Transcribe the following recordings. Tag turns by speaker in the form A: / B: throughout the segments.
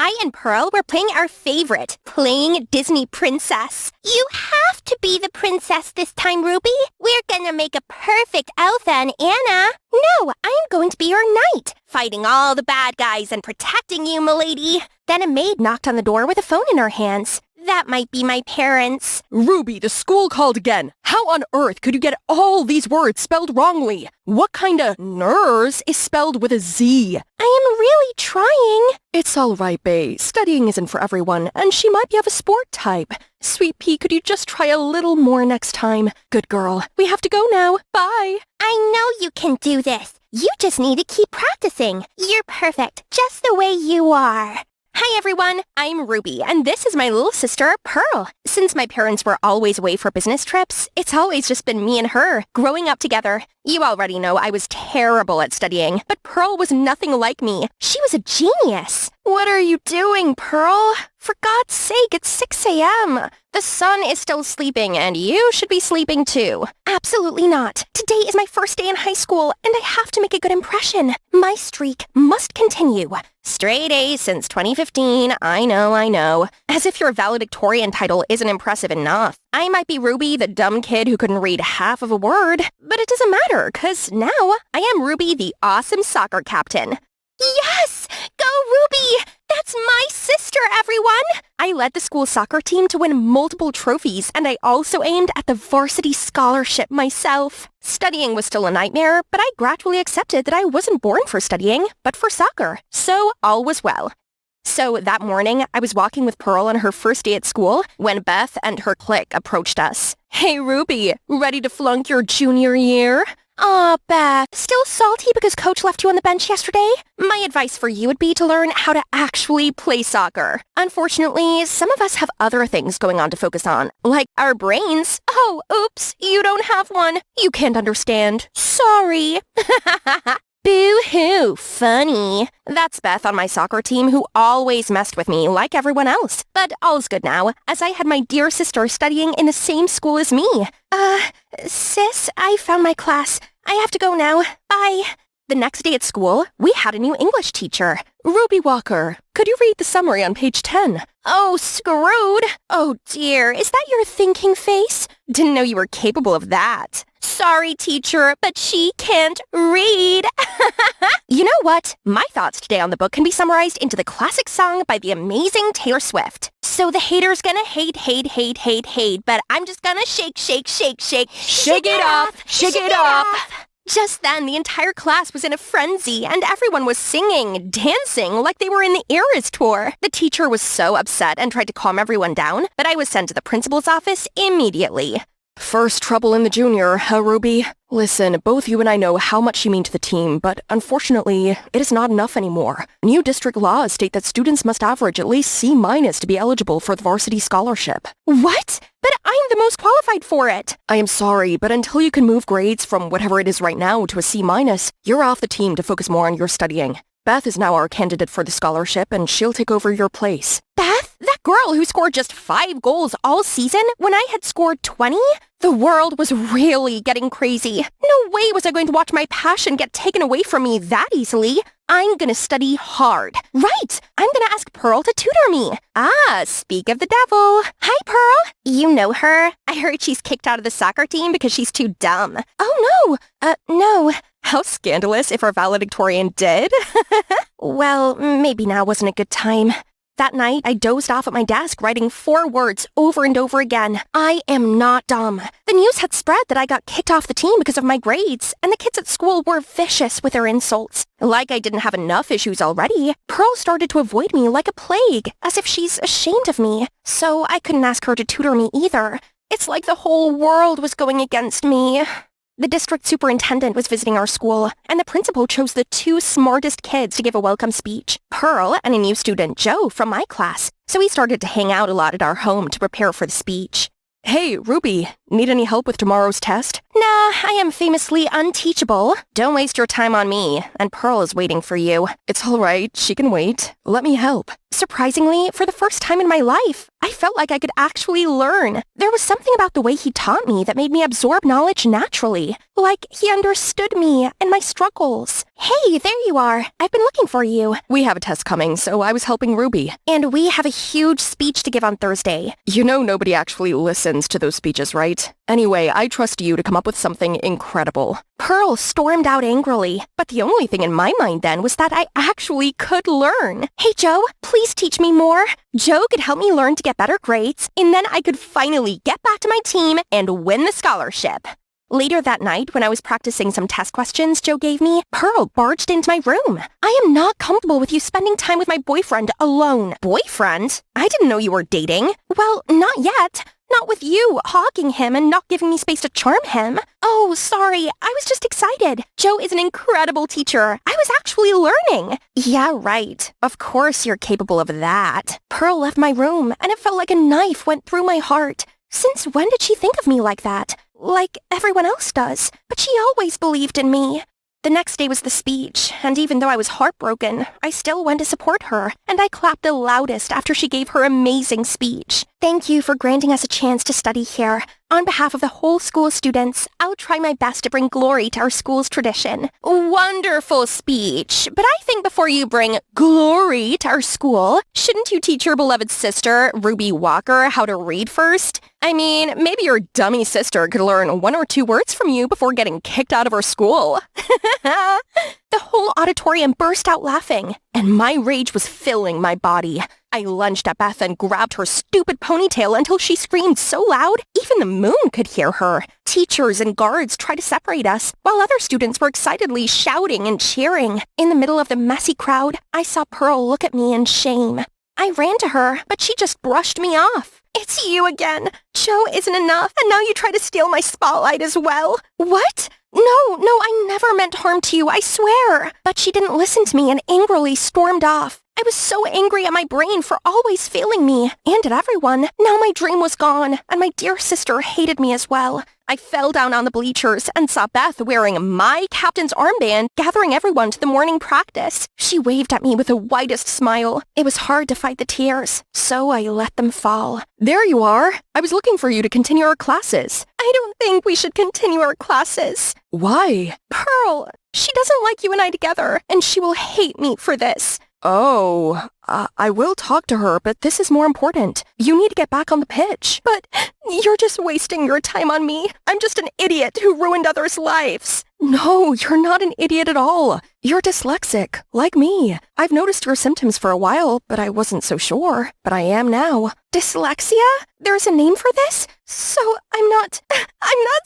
A: I and Pearl were playing our favorite, playing Disney Princess. You have to be the princess this time, Ruby. We're gonna make a perfect Elsa and Anna. No, I'm going to be your knight, fighting all the bad guys and protecting you, milady. Then a maid knocked on the door with a phone in her hands. That might be my parents.
B: Ruby, the school called again. How on earth could you get all these words spelled wrongly? What kind of nurse is spelled with a Z?
A: I am really trying.
B: It's all right, Bae. Studying isn't for everyone, and she might be of a sport type. Sweet Pea, could you just try a little more next time? Good girl. We have to go now. Bye.
A: I know you can do this. You just need to keep practicing. You're perfect, just the way you are. Hi everyone, I'm Ruby, and this is my little sister, Pearl. Since my parents were always away for business trips, it's always just been me and her, growing up together. You already know I was terrible at studying, but Pearl was nothing like me. She was a genius. What are you doing, Pearl? For God's sake, it's 6 a.m. The sun is still sleeping, and you should be sleeping too. Absolutely not. Today is my first day in high school, and I have to make a good impression. My streak must continue. Straight A's since 2015, I know. As if your valedictorian title isn't impressive enough. I might be Ruby, the dumb kid who couldn't read half of a word, but it doesn't matter, 'cause now I am Ruby, the awesome soccer captain. Yes! Go Ruby! That's my sister, everyone! I led the school soccer team to win multiple trophies, and I also aimed at the varsity scholarship myself. Studying was still a nightmare, but I gradually accepted that I wasn't born for studying, but for soccer. So all was well. So that morning, I was walking with Pearl on her first day at school when Beth and her clique approached us. Hey Ruby, ready to flunk your junior year? Aw, Beth, still salty because Coach left you on the bench yesterday? My advice for you would be to learn how to actually play soccer. Unfortunately, some of us have other things going on to focus on, like our brains. Oh, oops, you don't have one. You can't understand. Sorry. Boo-hoo, funny. That's Beth on my soccer team who always messed with me like everyone else. But all's good now, as I had my dear sister studying in the same school as me. Sis, I found my class. I have to go now. Bye. The next day at school, we had a new English teacher. Ruby Walker, could you read the summary on page 10? Oh, screwed. Oh dear, is that your thinking face? Didn't know you were capable of that. Sorry, teacher, but she can't read. You know what? My thoughts today on the book can be summarized into the classic song by the amazing Taylor Swift. So the haters gonna hate, but I'm just gonna shake. Shake it off. Just then, the entire class was in a frenzy, and everyone was singing, dancing, like they were in the Eras tour. The teacher was so upset and tried to calm everyone down, but I was sent to the principal's office immediately. First trouble in the junior, huh, Ruby? Listen, both you and I know how much you mean to the team, but unfortunately, it is not enough anymore. New district laws state that students must average at least C- to be eligible for the varsity scholarship. What? But I'm the most qualified for it. I am sorry, but until you can move grades from whatever it is right now to a C-, you're off the team to focus more on your studying. Beth is now our candidate for the scholarship, and she'll take over your place. Beth? That girl who scored just 5 goals all season when I had scored 20? The world was really getting crazy. No way was I going to watch my passion get taken away from me that easily. I'm gonna study hard. Right! I'm gonna ask Pearl to tutor me. Speak of the devil. Hi, Pearl. You know her? I heard she's kicked out of the soccer team because she's too dumb. Oh, no. No. How scandalous if our valedictorian did. Well, maybe now wasn't a good time. That night, I dozed off at my desk writing 4 words over and over again. I am not dumb. The news had spread that I got kicked off the team because of my grades, and the kids at school were vicious with their insults. Like I didn't have enough issues already, Pearl started to avoid me like a plague, as if she's ashamed of me. So I couldn't ask her to tutor me either. It's like the whole world was going against me. The district superintendent was visiting our school, and the principal chose the 2 smartest kids to give a welcome speech, Pearl and a new student, Joe, from my class. So we started to hang out a lot at our home to prepare for the speech. Hey, Ruby, need any help with tomorrow's test? Nah, I am famously unteachable. Don't waste your time on me, and Pearl is waiting for you. It's all right, she can wait. Let me help. Surprisingly, for the first time in my life, I felt like I could actually learn. There was something about the way he taught me that made me absorb knowledge naturally. Like he understood me and my struggles. Hey, there you are. I've been looking for you.
B: We have a test coming, so I was helping Ruby.
A: And we have a huge speech to give on Thursday.
B: You know nobody actually listens to those speeches, right? Anyway, I trust you to come up with something incredible.
A: Pearl stormed out angrily, but the only thing in my mind then was that I actually could learn. Hey, Joe, please teach me more. Joe could help me learn to get better grades, and then I could finally get back to my team and win the scholarship. Later that night, when I was practicing some test questions Joe gave me, Pearl barged into my room. I am not comfortable with you spending time with my boyfriend alone. Boyfriend? I didn't know you were dating. Well, not yet. Not with you hogging him and not giving me space to charm him. Oh, sorry. I was just excited. Joe is an incredible teacher. I was actually learning. Yeah, right. Of course you're capable of that. Pearl left my room, and it felt like a knife went through my heart. Since when did she think of me like that? Like everyone else does. But she always believed in me. The next day was the speech, and even though I was heartbroken, I still went to support her, and I clapped the loudest after she gave her amazing speech. Thank you for granting us a chance to study here. On behalf of the whole school students, I'll try my best to bring glory to our school's tradition. Wonderful speech, but I think before you bring glory to our school, shouldn't you teach your beloved sister, Ruby Walker, how to read first? I mean, maybe your dummy sister could learn 1 or 2 words from you before getting kicked out of her school. The whole auditorium burst out laughing, and my rage was filling my body. I lunged at Beth and grabbed her stupid ponytail until she screamed so loud, even the moon could hear her. Teachers and guards tried to separate us, while other students were excitedly shouting and cheering. In the middle of the messy crowd, I saw Pearl look at me in shame. I ran to her, but she just brushed me off. It's you again. Joe isn't enough, and now you try to steal my spotlight as well. What? No, I never meant harm to you, I swear. But she didn't listen to me and angrily stormed off. I was so angry at my brain for always failing me, and at everyone. Now my dream was gone, and my dear sister hated me as well. I fell down on the bleachers and saw Beth wearing my captain's armband, gathering everyone to the morning practice. She waved at me with the widest smile. It was hard to fight the tears, so I let them fall.
B: There you are. I was looking for you to continue our classes.
A: I don't think we should continue our classes.
B: Why?
A: Pearl, she doesn't like you and I together, and she will hate me for this.
B: Oh, I will talk to her, but this is more important. You need to get back on the pitch.
A: But you're just wasting your time on me. I'm just an idiot who ruined others' lives.
B: No, you're not an idiot at all. You're dyslexic, like me. I've noticed your symptoms for a while, but I wasn't so sure. But I am now.
A: Dyslexia? There's a name for this? So I'm not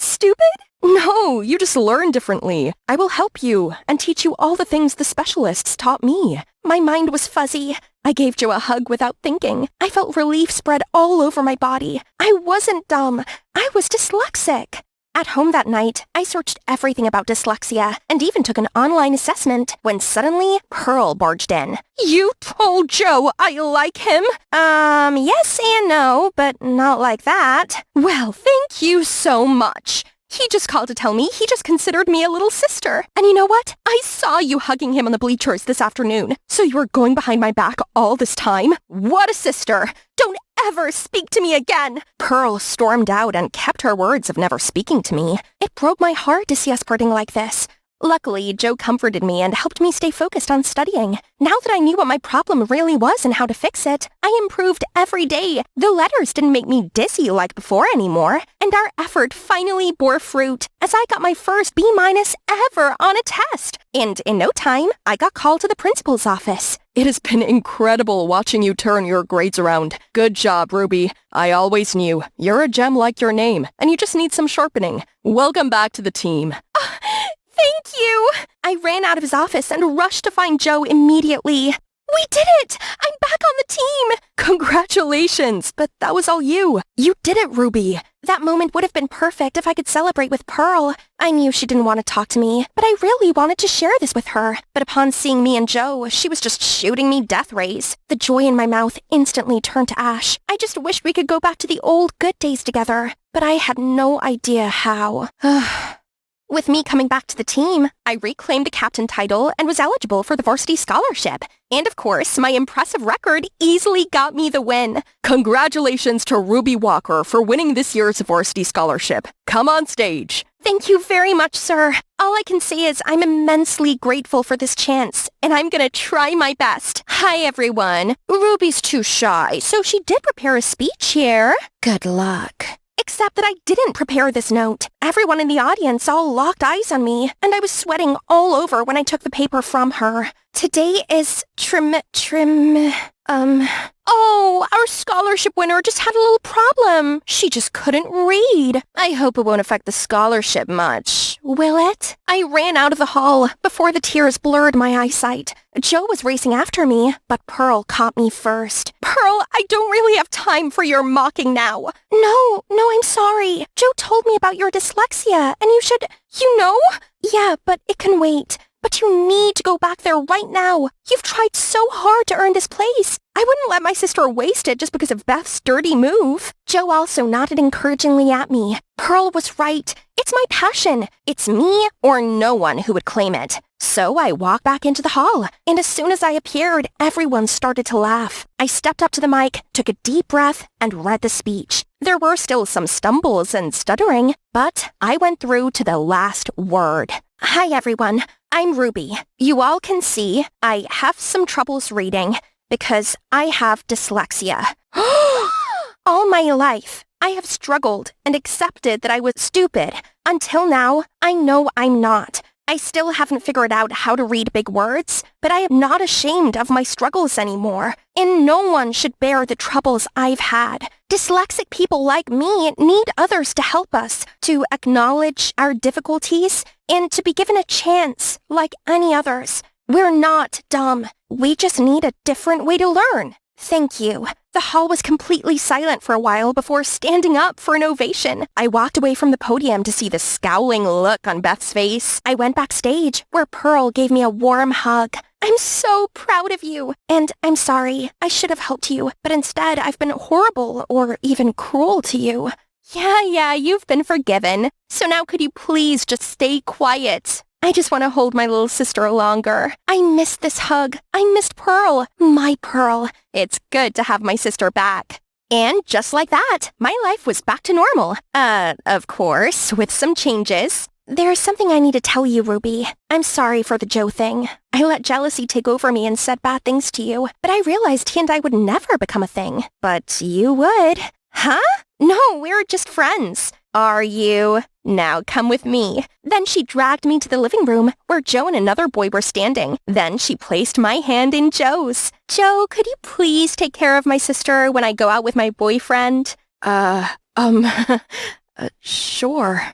A: stupid?
B: No, you just learn differently. I will help you and teach you all the things the specialists taught me.
A: My mind was fuzzy. I gave Joe a hug without thinking. I felt relief spread all over my body. I wasn't dumb. I was dyslexic. At home that night, I searched everything about dyslexia and even took an online assessment when suddenly Pearl barged in. You told Joe I like him? Yes and no, but not like that. Well, thank you so much. He just called to tell me he just considered me a little sister. And you know what? I saw you hugging him on the bleachers this afternoon. So you were going behind my back all this time? What a sister! Don't ever speak to me again! Pearl stormed out and kept her words of never speaking to me. It broke my heart to see us parting like this. Luckily, Joe comforted me and helped me stay focused on studying. Now that I knew what my problem really was and how to fix it, I improved every day. The letters didn't make me dizzy like before anymore, and our effort finally bore fruit as I got my first B- ever on a test. And in no time, I got called to the principal's office.
B: It has been incredible watching you turn your grades around. Good job, Ruby. I always knew. You're a gem like your name, and you just need some sharpening. Welcome back to the team.
A: Thank you! I ran out of his office and rushed to find Joe immediately. We did it! I'm back on the team!
B: Congratulations! But that was all you. You did it, Ruby.
A: That moment would have been perfect if I could celebrate with Pearl. I knew she didn't want to talk to me, but I really wanted to share this with her. But upon seeing me and Joe, she was just shooting me death rays. The joy in my mouth instantly turned to ash. I just wished we could go back to the old good days together, but I had no idea how. With me coming back to the team, I reclaimed a captain title and was eligible for the varsity scholarship. And of course, my impressive record easily got me the win.
B: Congratulations to Ruby Walker for winning this year's varsity scholarship. Come on stage.
A: Thank you very much, sir. All I can say is I'm immensely grateful for this chance, and I'm gonna try my best. Hi, everyone. Ruby's too shy, so she did prepare a speech here. Good luck. Except that I didn't prepare this note. Everyone in the audience all locked eyes on me, and I was sweating all over when I took the paper from her. Today is Oh, our scholarship winner just had a little problem. She just couldn't read. I hope it won't affect the scholarship much. Will it? I ran out of the hall before the tears blurred my eyesight. Joe was racing after me, but Pearl caught me first. Pearl, I don't really have time for your mocking now. No, I'm sorry. Joe told me about your dyslexia, and you should... You know? Yeah, but it can wait. But you need to go back there right now. You've tried so hard to earn this place. I wouldn't let my sister waste it just because of Beth's dirty move. Joe also nodded encouragingly at me. Pearl was right. It's my passion. It's me or no one who would claim it. So I walked back into the hall, and as soon as I appeared, everyone started to laugh. I stepped up to the mic, took a deep breath, and read the speech. There were still some stumbles and stuttering, but I went through to the last word. Hi, everyone. I'm Ruby. You all can see I have some troubles reading because I have dyslexia. All my life, I have struggled and accepted that I was stupid. Until now, I know I'm not. I still haven't figured out how to read big words, but I am not ashamed of my struggles anymore, and no one should bear the troubles I've had. Dyslexic people like me need others to help us, to acknowledge our difficulties, and to be given a chance like any others. We're not dumb. We just need a different way to learn. Thank you. The hall was completely silent for a while before standing up for an ovation. I walked away from the podium to see the scowling look on Beth's face. I went backstage, where Pearl gave me a warm hug. I'm so proud of you. And I'm sorry, I should have helped you, but instead I've been horrible or even cruel to you. Yeah, you've been forgiven. So now could you please just stay quiet? I just want to hold my little sister longer. I missed this hug. I missed Pearl. My Pearl. It's good to have my sister back. And just like that, my life was back to normal. Of course, with some changes. There's something I need to tell you, Ruby. I'm sorry for the Joe thing. I let jealousy take over me and said bad things to you, but I realized he and I would never become a thing. But you would. Huh? No, we're just friends. Are you? Now come with me. Then she dragged me to the living room where Joe and another boy were standing. Then she placed my hand in Joe's. Joe, could you please take care of my sister when I go out with my boyfriend?
B: Sure.